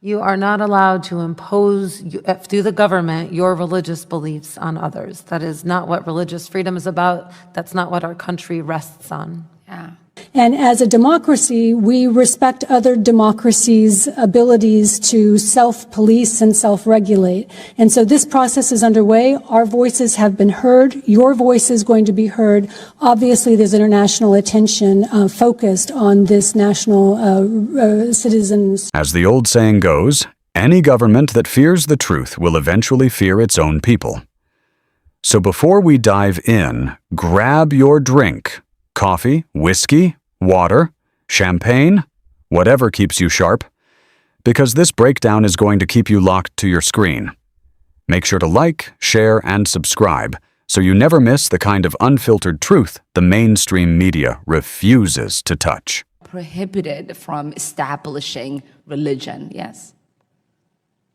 You are not allowed to impose, through the government, your religious beliefs on others. That is not what religious freedom is about. That's not what our country rests on. Yeah. And as a democracy, we respect other democracies' abilities to self-police and self-regulate. And so this process is underway. Our voices have been heard. Your voice is going to be heard. Obviously, there's international attention focused on this national citizens. As the old saying goes, any government that fears the truth will eventually fear its own people. So before we dive in, grab your drink. Coffee, whiskey, water, champagne, whatever keeps you sharp, because this breakdown is going to keep you locked to your screen. Make sure to like, share, and subscribe so you never miss the kind of unfiltered truth the mainstream media refuses to touch. Prohibited from establishing religion, yes.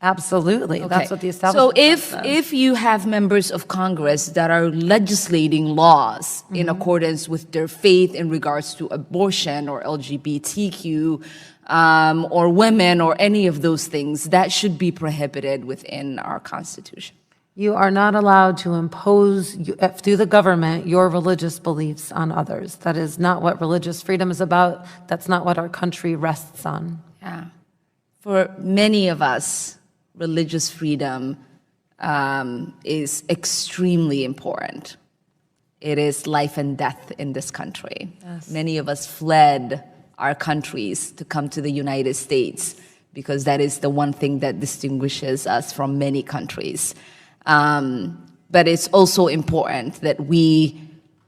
Absolutely. Okay. That's what the establishment So if you have members of Congress that are legislating laws in accordance with their faith in regards to abortion or LGBTQ or women or any of those things, that should be prohibited within our Constitution. You are not allowed to impose, through the government, your religious beliefs on others. That is not what religious freedom is about. That's not what our country rests on. Yeah. For many of us, religious freedom is extremely important. It is life and death in this country. Yes. Many of us fled our countries to come to the United States because that is the one thing that distinguishes us from many countries. But it's also important that we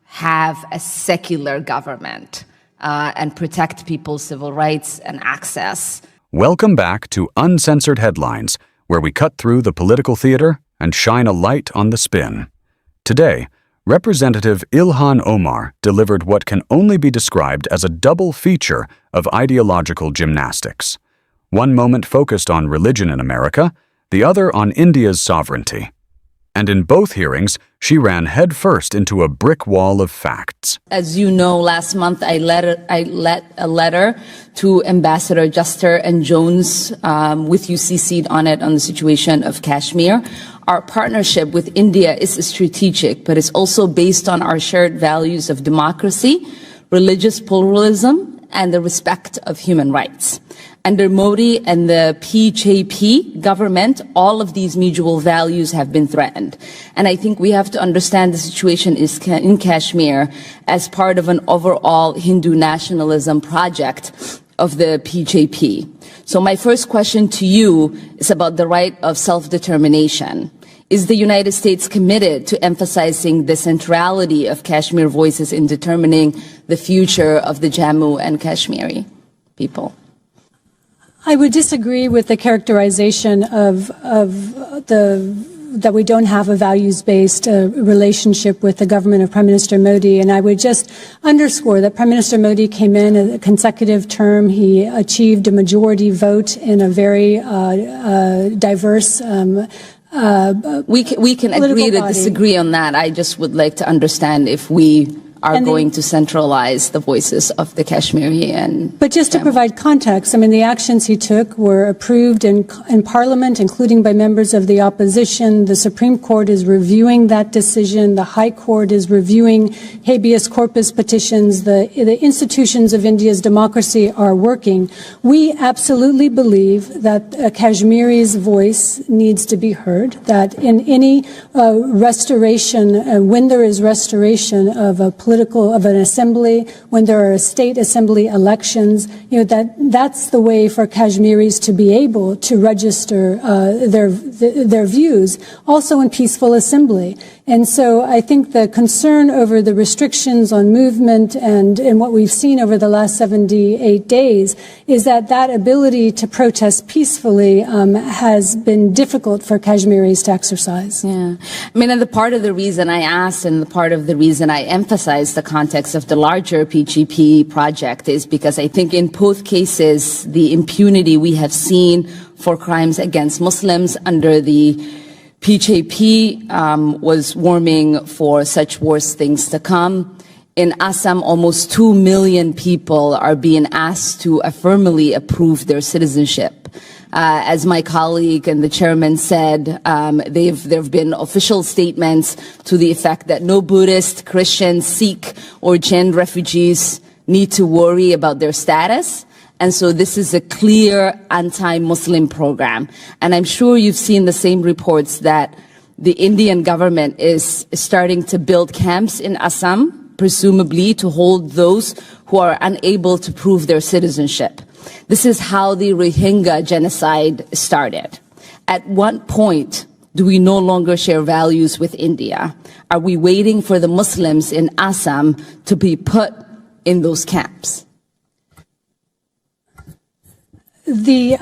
have a secular government and protect people's civil rights and access. Welcome back to Uncensored Headlines, where we cut through the political theater and shine a light on the spin. Today, Representative Ilhan Omar delivered what can only be described as a double feature of ideological gymnastics. One moment focused on religion in America, the other on India's sovereignty. And in both hearings, she ran headfirst into a brick wall of facts. As you know, last month I let a letter to Ambassador Juster and Jones with you CC'd on it on the situation of Kashmir. Our partnership with India is strategic, but it's also based on our shared values of democracy, religious pluralism, and the respect of human rights. Under Modi and the BJP government, all of these mutual values have been threatened. And I think we have to understand the situation in Kashmir as part of an overall Hindu nationalism project of the BJP. So my first question to you is about the right of self-determination. Is the United States committed to emphasizing the centrality of Kashmir voices in determining the future of the Jammu and Kashmiri people? I would disagree with the characterization that we don't have a values-based relationship with the government of Prime Minister Modi. And I would just underscore that Prime Minister Modi came in a consecutive term. He achieved a majority vote in a very diverse we can agree to disagree on that. I just would like to understand if we are going to centralize the voices of the Kashmiri and But just to provide context, I mean, the actions he took were approved in Parliament, including by members of the opposition. The Supreme Court is reviewing that decision. The High Court is reviewing habeas corpus petitions. The institutions of India's democracy are working. We absolutely believe that Kashmiri's voice needs to be heard, that in any restoration, when there is restoration of a of an assembly, when there are state assembly elections, that's the way for Kashmiris to be able to register their views, also in peaceful assembly. And so I think the concern over the restrictions on movement and what we've seen over the last 78 days is that ability to protest peacefully has been difficult for Kashmiris to exercise. Yeah. I mean, and the part of the reason I asked and the part of the reason I emphasized the context of the larger PGP project is because I think in both cases, the impunity we have seen for crimes against Muslims under the PJP was warming for such worse things to come. In Assam, almost 2 million people are being asked to affirmatively approve their citizenship As my colleague and the chairman said, there have been official statements to the effect that no Buddhist, Christian, Sikh, or Jain refugees need to worry about their status. And so this is a clear anti-Muslim program. And I'm sure you've seen the same reports that the Indian government is starting to build camps in Assam, presumably to hold those who are unable to prove their citizenship. This is how the Rohingya genocide started. At what point do we no longer share values with India? Are we waiting for the Muslims in Assam to be put in those camps? The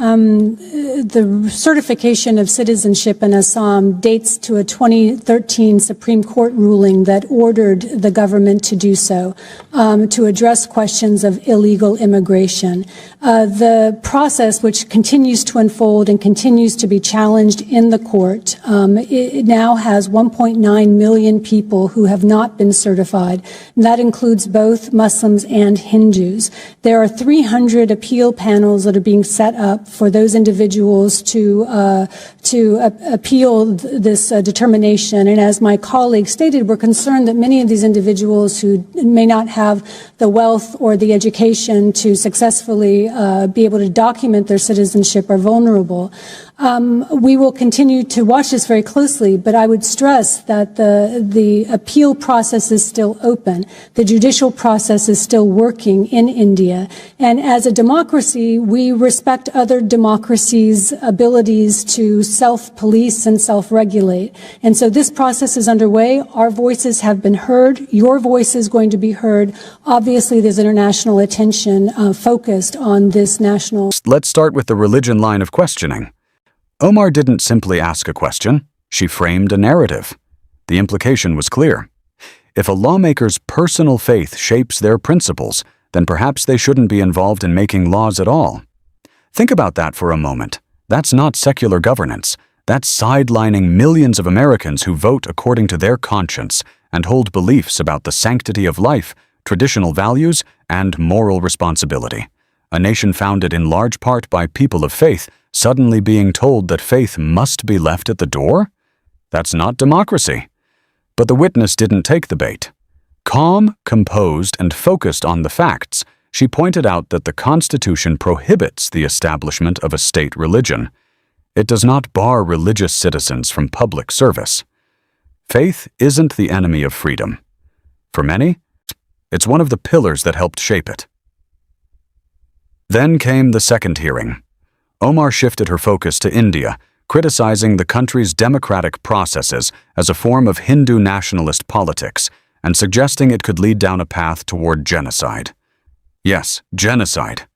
certification of citizenship in Assam dates to a 2013 Supreme Court ruling that ordered the government to do so, to address questions of illegal immigration. The process, which continues to unfold and continues to be challenged in the court, it now has 1.9 million people who have not been certified. And that includes both Muslims and Hindus. There are 300 appeal panels that are being set up for those individuals to appeal this determination. And as my colleague stated, we're concerned that many of these individuals who may not have the wealth or the education to successfully be able to document their citizenship are vulnerable. We will continue to watch this very closely, but I would stress that the appeal process is still open. The judicial process is still working in India. And as a democracy, we respect other democracies' abilities to self-police and self-regulate. And so this process is underway. Our voices have been heard. Your voice is going to be heard. Obviously, there's international attention focused on this national. Let's start with the religion line of questioning. Omar didn't simply ask a question, she framed a narrative. The implication was clear. If a lawmaker's personal faith shapes their principles, then perhaps they shouldn't be involved in making laws at all. Think about that for a moment. That's not secular governance. That's sidelining millions of Americans who vote according to their conscience and hold beliefs about the sanctity of life, traditional values, and moral responsibility. A nation founded in large part by people of faith suddenly being told that faith must be left at the door? That's not democracy. But the witness didn't take the bait. Calm, composed, and focused on the facts, she pointed out that the Constitution prohibits the establishment of a state religion. It does not bar religious citizens from public service. Faith isn't the enemy of freedom. For many, it's one of the pillars that helped shape it. Then came the second hearing. Omar shifted her focus to India, criticizing the country's democratic processes as a form of Hindu nationalist politics and suggesting it could lead down a path toward genocide. Yes, genocide.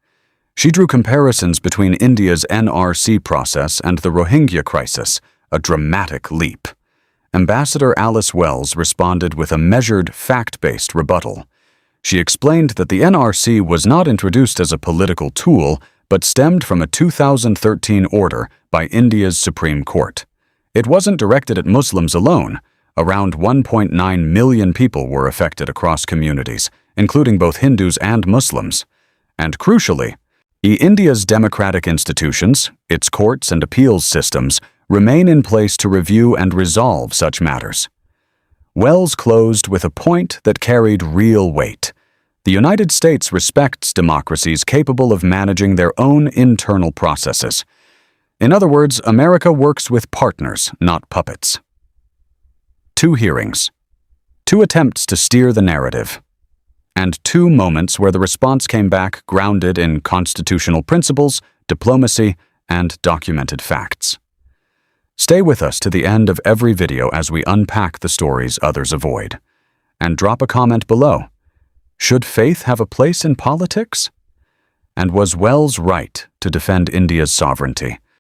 She drew comparisons between India's NRC process and the Rohingya crisis, a dramatic leap. Ambassador Alice Wells responded with a measured, fact-based rebuttal. She explained that the NRC was not introduced as a political tool, but stemmed from a 2013 order by India's Supreme Court. It wasn't directed at Muslims alone. Around 1.9 million people were affected across communities, including both Hindus and Muslims. And crucially, India's democratic institutions, its courts and appeals systems, remain in place to review and resolve such matters. Wells closed with a point that carried real weight. The United States respects democracies capable of managing their own internal processes. In other words, America works with partners, not puppets. 2 hearings, 2 attempts to steer the narrative, and 2 moments where the response came back grounded in constitutional principles, diplomacy, and documented facts. Stay with us to the end of every video as we unpack the stories others avoid. And drop a comment below. Should faith have a place in politics? And was Wells right to defend India's sovereignty?